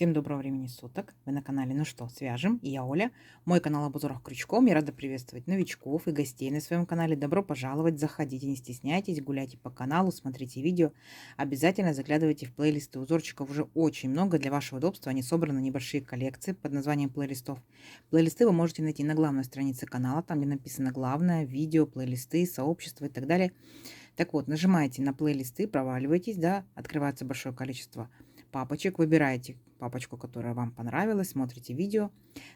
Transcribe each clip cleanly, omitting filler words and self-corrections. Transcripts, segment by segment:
Всем доброго времени суток. Вы на канале Ну что, свяжем? И я Оля. Мой канал об узорах крючком. Я рада приветствовать новичков и гостей на своем канале. Добро пожаловать, заходите, не стесняйтесь, гуляйте по каналу, смотрите видео. Обязательно заглядывайте в плейлисты. Узорчиков уже очень много. Для вашего удобства они собраны в небольшие коллекции под названием плейлистов. Плейлисты вы можете найти на главной странице канала, там где написано главное, видео, плейлисты, сообщество и так далее. Так вот, нажимаете на плейлисты, проваливаетесь, да, открывается большое количество папочек, выбираете папочку, которая вам понравилась, смотрите видео.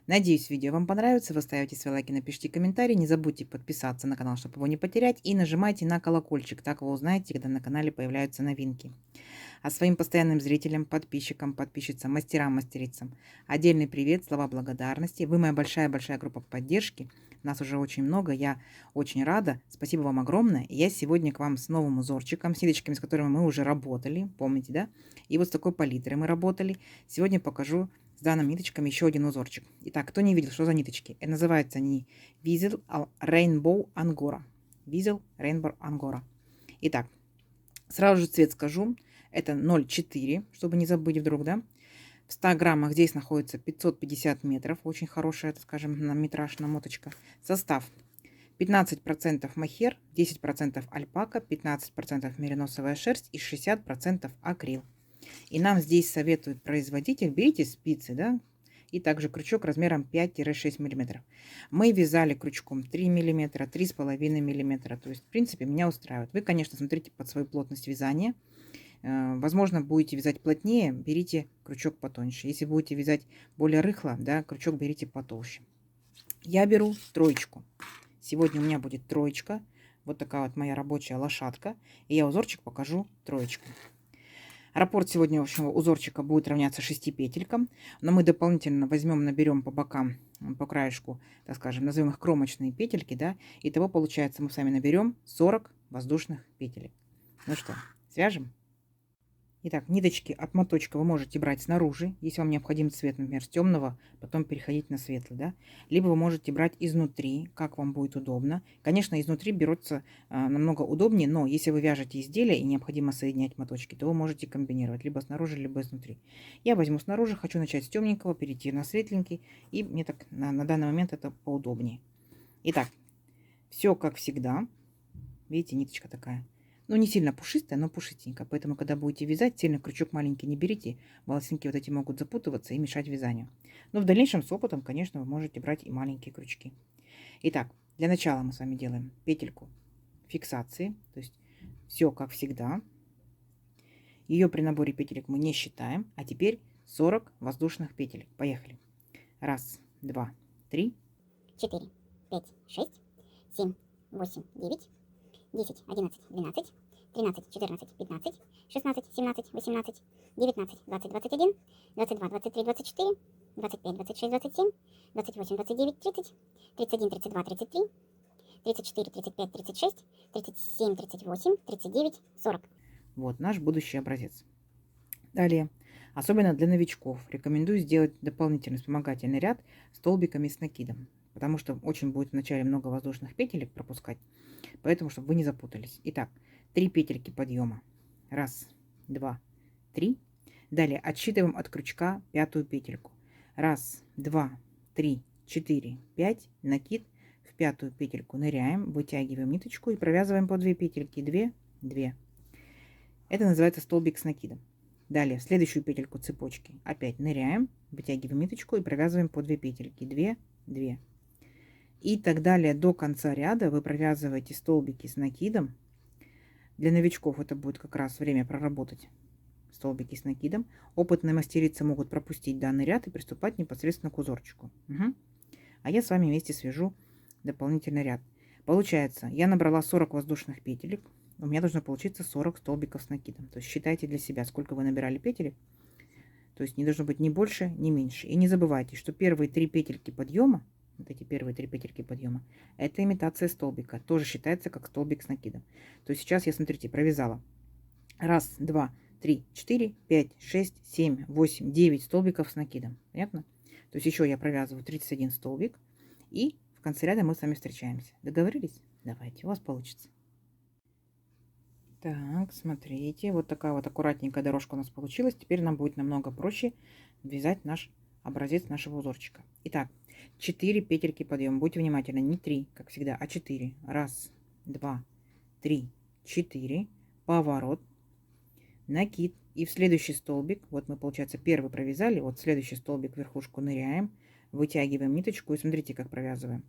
Надеюсь, видео вам понравится, вы ставите свои лайки, напишите комментарий, не забудьте подписаться на канал, чтобы его не потерять, и нажимайте на колокольчик, так вы узнаете, когда на канале появляются новинки. А своим постоянным зрителям, подписчикам, подписчицам, мастерам, мастерицам отдельный привет, слова благодарности. Вы моя большая-большая группа поддержки. Нас уже очень много, я очень рада. Спасибо вам огромное. И я сегодня к вам с новым узорчиком, с ниточками, с которыми мы уже работали, помните, да? И вот с такой палитрой мы работали. Сегодня покажу с данными ниточками еще один узорчик. Итак, кто не видел, что за ниточки? Это называются они Weasel Rainbow Angora. Weasel Rainbow Angora. Итак, сразу же цвет скажу. Это 0,4, чтобы не забыть вдруг, да. В 100 граммах здесь находится 550 метров. Очень хорошая, так скажем, на метраж намоточка. Состав: 15% мохер, 10% альпака, 15% мериносовая шерсть и 60% акрил. И нам здесь советует производитель: берите спицы, да, и также крючок размером 5-6 мм. Мы вязали крючком 3 мм, 3,5 мм. То есть, в принципе, меня устраивает. Вы, конечно, смотрите под свою плотность вязания. Возможно, будете вязать плотнее, берите крючок потоньше. Если будете вязать более рыхло, да, крючок берите потолще. Я беру троечку. Сегодня у меня будет троечка. Вот такая вот моя рабочая лошадка. И я узорчик покажу троечку. Раппорт сегодняшнего узорчика будет равняться 6 петелькам. Но мы дополнительно возьмем, наберем по бокам, по краешку, так скажем, назовем их кромочные петельки, да. Итого получается, мы с вами наберем 40 воздушных петелек. Ну что, свяжем? Итак, ниточки от моточка вы можете брать снаружи, если вам необходим цвет, например, с темного, потом переходить на светлый, да? Либо вы можете брать изнутри, как вам будет удобно. Конечно, изнутри берется намного удобнее, но если вы вяжете изделие и необходимо соединять моточки, то вы можете комбинировать либо снаружи, либо изнутри. Я возьму снаружи, хочу начать с темненького, перейти на светленький, и мне так на данный момент это поудобнее. Итак, все как всегда. Видите, ниточка такая. Ну, не сильно пушистая, но пушистенькая. Поэтому, когда будете вязать, сильно крючок маленький не берите. Волосинки вот эти могут запутываться и мешать вязанию. Но в дальнейшем с опытом, конечно, вы можете брать и маленькие крючки. Итак, для начала мы с вами делаем петельку фиксации. То есть все как всегда. Ее при наборе петелек мы не считаем. А теперь 40 воздушных петелек. Поехали. Раз, два, три. 4, 5, 6, 7, 8, 9, 10, 11, 12, 13, 14, 15, 16, 17, 18, 19, 20, 21, 22, 23, 24, 25, 26, 27, 28, 29, 30, 31, 32, 33, 34, 35, 36, 37, 38, 39, 40. Вот наш будущий образец. Далее, особенно для новичков, рекомендую сделать дополнительный вспомогательный ряд столбиками с накидом, потому что очень будет вначале много воздушных петелек пропускать, поэтому, чтобы вы не запутались. Итак, 3 петельки подъема. Раз, два, три. Далее отсчитываем от крючка пятую петельку. Раз, два, три, четыре, пять. Накид. В пятую петельку ныряем, вытягиваем ниточку и провязываем по 2 петельки. 2, 2. Это называется столбик с накидом. Далее в следующую петельку цепочки опять ныряем, вытягиваем ниточку и провязываем по 2 петельки. 2, 2. И так далее до конца ряда вы провязываете столбики с накидом. Для новичков это будет как раз время проработать столбики с накидом. Опытные мастерицы могут пропустить данный ряд и приступать непосредственно к узорчику. Угу. А я с вами вместе свяжу дополнительный ряд. Получается, я набрала 40 воздушных петелек. У меня должно получиться 40 столбиков с накидом. То есть считайте для себя, сколько вы набирали петелек. То есть не должно быть ни больше, ни меньше. И не забывайте, что первые 3 петельки подъема, вот эти первые 3 петельки подъема, это имитация столбика. Тоже считается как столбик с накидом. То есть сейчас я, смотрите, провязала. Раз, два, три, 4, 5, 6, 7, 8, 9 столбиков с накидом. Понятно? То есть еще я провязываю 31 столбик. И в конце ряда мы с вами встречаемся. Договорились? Давайте, у вас получится. Так, смотрите, вот такая вот аккуратненькая дорожка у нас получилась. Теперь нам будет намного проще вязать наш образец нашего узорчика. Итак, 4 петельки подъема. Будьте внимательны, не 3, как всегда, а 4. Раз, два, три, 4. Поворот, накид. И в следующий столбик, вот мы, получается, первый провязали, вот в следующий столбик в верхушку ныряем, вытягиваем ниточку и смотрите, как провязываем.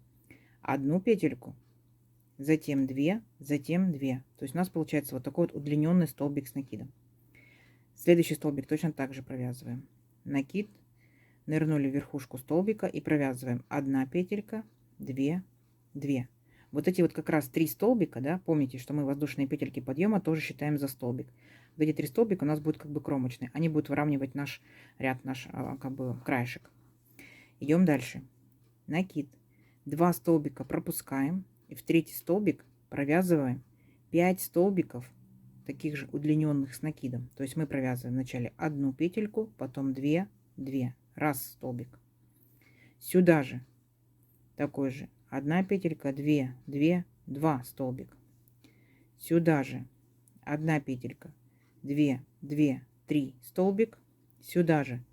Одну петельку, затем 2, затем 2. То есть у нас получается вот такой вот удлиненный столбик с накидом. Следующий столбик точно так же провязываем. Накид, нырнули в верхушку столбика и провязываем 1 петелька, 2, 2. Вот эти вот как раз 3 столбика, да, помните, что мы воздушные петельки подъема тоже считаем за столбик. Вот эти 3 столбика у нас будут как бы кромочные. Они будут выравнивать наш ряд, наш как бы краешек. Идем дальше. Накид. 2 столбика пропускаем. И в третий столбик провязываем 5 столбиков, таких же удлиненных с накидом. То есть мы провязываем вначале 1 петельку, потом 2, 2. Раз столбик. Сюда же такой же. 1 петелька, 2, 2, 2 столбик. Сюда же 1 петелька, 2, 2, 3 столбик. Сюда же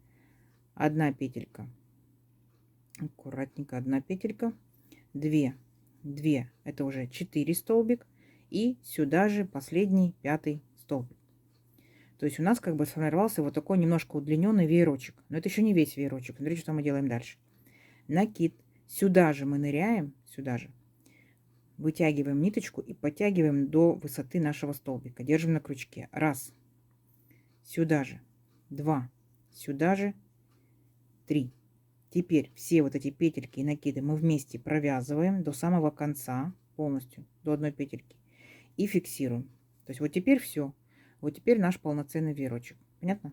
1 петелька. Аккуратненько 1 петелька, 2, 2, это уже 4 столбик, и сюда же последний 5 столбик. То есть у нас как бы сформировался вот такой немножко удлиненный веерочек. Но это еще не весь веерочек. Смотрите, что мы делаем дальше. Накид. Сюда же мы ныряем, сюда же. Вытягиваем ниточку и подтягиваем до высоты нашего столбика. Держим на крючке. Раз. Сюда же. 2. Сюда же. 3. Теперь все вот эти петельки и накиды мы вместе провязываем до самого конца, полностью, до 1 петельки. И фиксируем. То есть вот теперь все. Вот теперь наш полноценный веерочек. Понятно?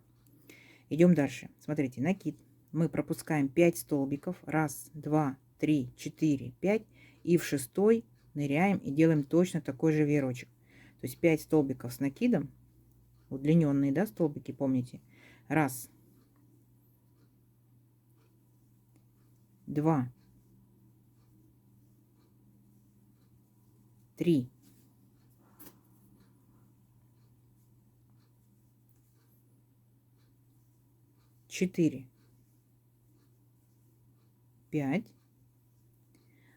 Идем дальше. Смотрите, накид. Мы пропускаем 5 столбиков. Раз, два, три, 4, 5. И в шестой ныряем и делаем точно такой же веерочек. То есть 5 столбиков с накидом. Удлиненные, да, столбики, помните? Раз, два, 3, 4, 5.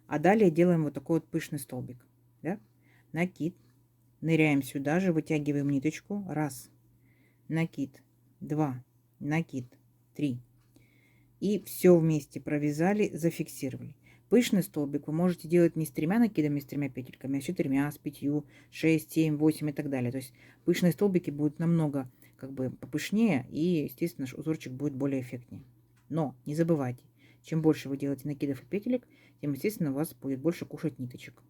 А далее делаем вот такой вот пышный столбик. Да? Накид. Ныряем сюда же, вытягиваем ниточку. Раз. Накид. 2. Накид. 3. И все вместе провязали, зафиксировали. Пышный столбик вы можете делать не с 3 накидами, с 3 петельками, а с 4, с 5, 6, 7, 8 и так далее. То есть пышные столбики будут намного как бы попышнее, и, естественно, наш узорчик будет более эффектнее. Но не забывайте, чем больше вы делаете накидов и петелек, тем, естественно, у вас будет больше кушать ниточек.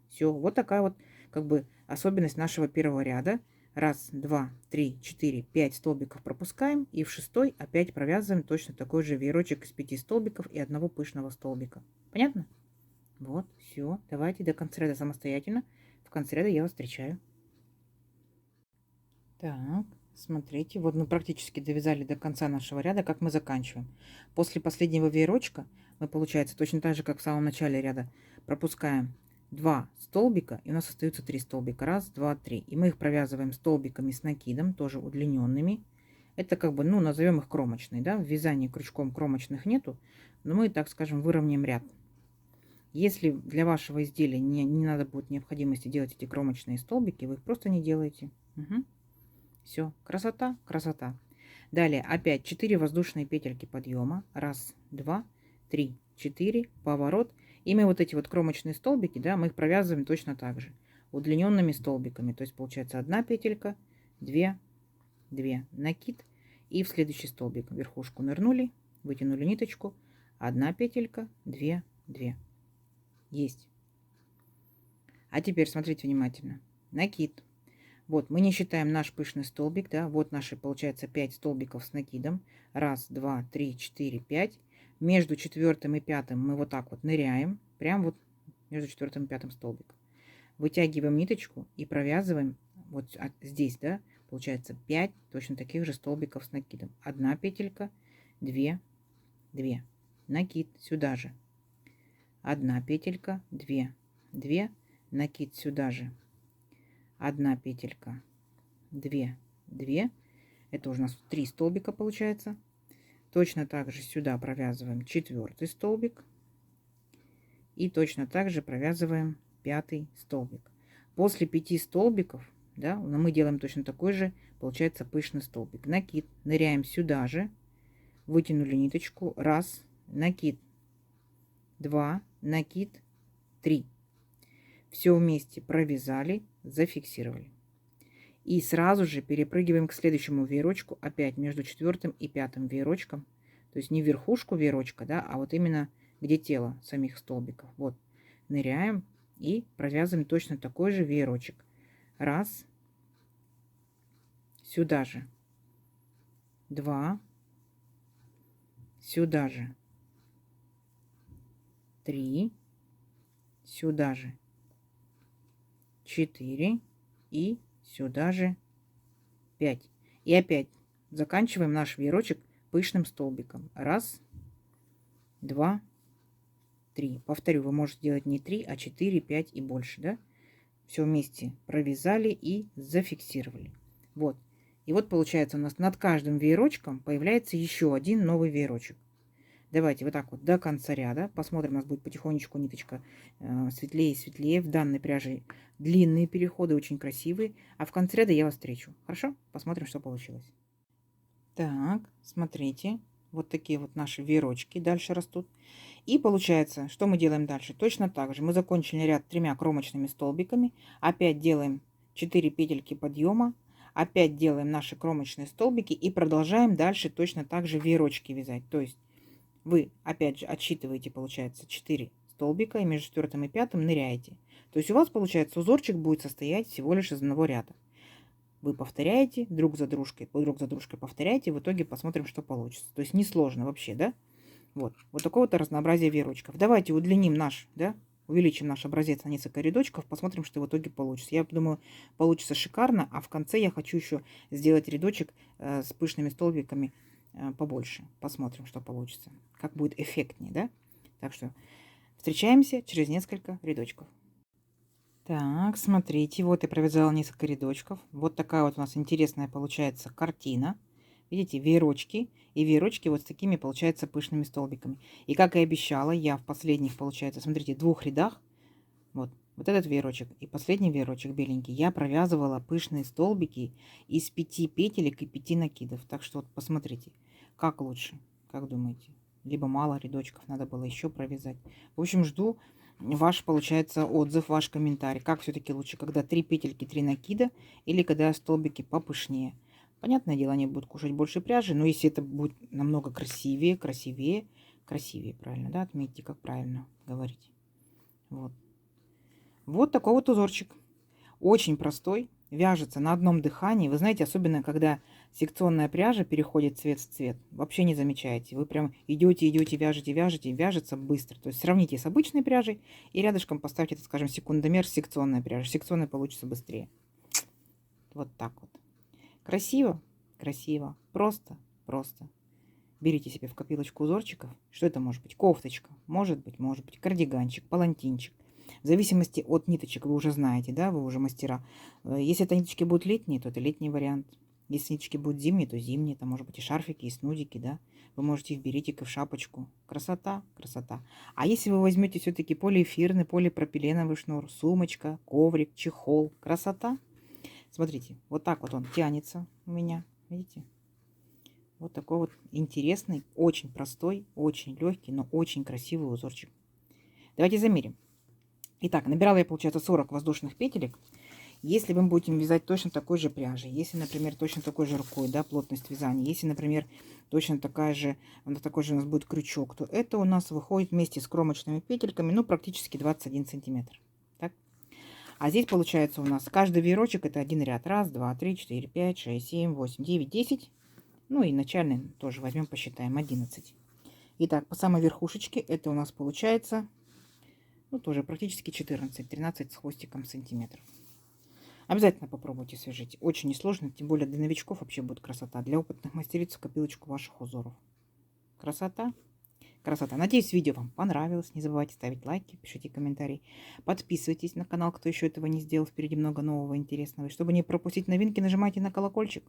Все, вот такая вот как бы особенность нашего первого ряда. Раз, два, три, 4, 5 столбиков пропускаем. И в шестой опять провязываем точно такой же веерочек из 5 столбиков и одного пышного столбика. Понятно? Вот, все. Давайте до конца ряда самостоятельно. В конце ряда я вас встречаю. Так, смотрите, вот мы практически довязали до конца нашего ряда, как мы заканчиваем. После последнего веерочка мы, получается, точно так же, как в самом начале ряда, пропускаем 2 столбика, и у нас остаются 3 столбика. Раз, два, 3. И мы их провязываем столбиками с накидом, тоже удлиненными. Это как бы, ну, назовем их кромочные, да. В вязании крючком кромочных нету, но мы, так скажем, выровняем ряд. Если для вашего изделия не надо будет необходимости делать эти кромочные столбики, вы их просто не делаете. Угу. Все, красота, красота. Далее опять 4 воздушные петельки подъема. Раз, два, 3, 4, поворот. И мы вот эти вот кромочные столбики, да, мы их провязываем точно так же. Удлиненными столбиками. То есть получается 1 петелька, 2, 2, накид. И в следующий столбик в верхушку нырнули, вытянули ниточку. 1 петелька, 2, 2. Есть. А теперь смотрите внимательно. Накид. Вот, мы не считаем наш пышный столбик, да, вот наши, получается, 5 столбиков с накидом. Раз, два, 3, 4, 5. Между 4 и 5 мы вот так вот ныряем, прям вот между 4 и 5 столбиком. Вытягиваем ниточку и провязываем вот здесь, да, получается 5 точно таких же столбиков с накидом. 1 петелька, 2, 2. Накид сюда же. 1 петелька, 2, 2. Накид сюда же. 1 петелька, 2, 2. Это уже у нас 3 столбика получается. Точно так же сюда провязываем 4 столбик. И точно так же провязываем 5 столбик. После 5 столбиков, да, мы делаем точно такой же, получается пышный столбик. Накид, ныряем сюда же, вытянули ниточку, раз, накид, 2, накид, 3. Все вместе провязали, зафиксировали. И сразу же перепрыгиваем к следующему веерочку, опять между 4 и 5 веерочком. То есть не в верхушку веерочка, да, а вот именно где тело самих столбиков. Вот, ныряем и провязываем точно такой же веерочек. Раз, сюда же, 2, сюда же, 3, сюда же, 4 и сюда же 5. И опять заканчиваем наш веерочек пышным столбиком. Раз, 2, 3. Повторю, вы можете делать не 3, а 4, 5 и больше, да? Все вместе провязали и зафиксировали. Вот. И вот получается у нас над каждым веерочком появляется еще один новый веерочек. Давайте вот так вот до конца ряда. Посмотрим, у нас будет потихонечку ниточка светлее и светлее. В данной пряже длинные переходы, очень красивые. А в конце ряда я вас встречу. Хорошо? Посмотрим, что получилось. Так, смотрите. Вот такие вот наши веерочки дальше растут. И получается, что мы делаем дальше? Точно так же. Мы закончили ряд 3 кромочными столбиками. Опять делаем 4 петельки подъема. Опять делаем наши кромочные столбики. И продолжаем дальше точно так же веерочки вязать. То есть вы опять же отсчитываете, получается, 4 столбика. И между 4 и 5 ныряете. То есть у вас, получается, узорчик будет состоять всего лишь из одного ряда. Вы повторяете друг за дружкой повторяете. В итоге посмотрим, что получится. То есть несложно вообще, да? Вот такое вот разнообразие веерочков. Давайте удлиним наш, да, увеличим наш образец на несколько рядочков, посмотрим, что в итоге получится. Я думаю, получится шикарно, а в конце я хочу еще сделать рядочек с пышными столбиками побольше. Посмотрим, что получится, как будет эффектнее, да. Так что встречаемся через несколько рядочков. Так, смотрите, вот я провязала несколько рядочков. Вот такая вот у нас интересная получается картина. Видите, веерочки. И веерочки вот с такими, получается, пышными столбиками. И как и обещала, я в последних, получается, смотрите, 2 рядах, вот этот веерочек и последний веерочек беленький, я провязывала пышные столбики из 5 петелек и 5 накидов. Так что вот посмотрите, как лучше, как думаете? Либо мало рядочков, надо было еще провязать. В общем, жду ваш, получается, отзыв, ваш комментарий. Как все-таки лучше, когда 3 петельки, 3 накида или когда столбики попышнее? Понятное дело, они будут кушать больше пряжи, но если это будет намного красивее, правильно, да, отметьте, как правильно говорить. Вот такой вот узорчик. Очень простой, вяжется на одном дыхании. Вы знаете, особенно когда секционная пряжа переходит цвет в цвет, вообще не замечаете. Вы прям идете, вяжете, вяжется быстро. То есть сравните с обычной пряжей и рядышком поставьте, так скажем, секундомер с секционной пряжей. Секционная получится быстрее. Вот так вот. Красиво, красиво, просто, просто. Берите себе в копилочку узорчиков. Что это может быть? Кофточка, может быть, кардиганчик, палантинчик. В зависимости от ниточек, вы уже знаете, да, вы уже мастера. Если это ниточки будут летние, то это летний вариант. Если ниточки будут зимние, то зимние. Там может быть и шарфики, и снудики, да. Вы можете и в беретик, и в шапочку. Красота, красота. А если вы возьмете все-таки полиэфирный, полипропиленовый шнур, сумочка, коврик, чехол, красота. Смотрите, вот так вот он тянется у меня, видите? Вот такой вот интересный, очень простой, очень легкий, но очень красивый узорчик. Давайте замерим. Итак, набирала я, получается, 40 воздушных петелек. Если вы будете вязать точно такой же пряжей, если, например, точно такой же рукой, да, плотность вязания, если, например, точно такой же у нас будет крючок, то это у нас выходит вместе с кромочными петельками, ну, практически 21 сантиметр. Так? А здесь получается у нас каждый веерочек это один ряд. Раз, два, три, 4, 5, 6, 7, 8, 9, 10. Ну и начальный тоже возьмем, посчитаем, 11. Итак, по самой верхушечке это у нас получается, ну, тоже практически 14, 13 с хвостиком сантиметров. Обязательно попробуйте свяжите. Очень несложно, тем более для новичков вообще будет красота. Для опытных мастериц в копилочку ваших узоров. Красота. Красота. Надеюсь, видео вам понравилось. Не забывайте ставить лайки, пишите комментарии. Подписывайтесь на канал, кто еще этого не сделал. Впереди много нового интересного. И чтобы не пропустить новинки, нажимайте на колокольчик.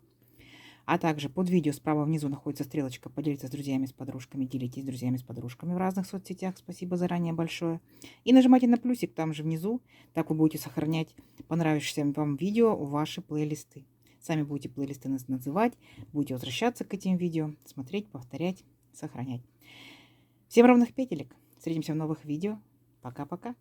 А также под видео справа внизу находится стрелочка «Поделиться с друзьями, с подружками». Делитесь с друзьями, с подружками в разных соцсетях. Спасибо заранее большое. И нажимайте на плюсик там же внизу. Так вы будете сохранять понравившиеся вам видео в ваши плейлисты. Сами будете плейлисты называть, будете возвращаться к этим видео, смотреть, повторять, сохранять. Всем ровных петелек. Встретимся в новых видео. Пока-пока.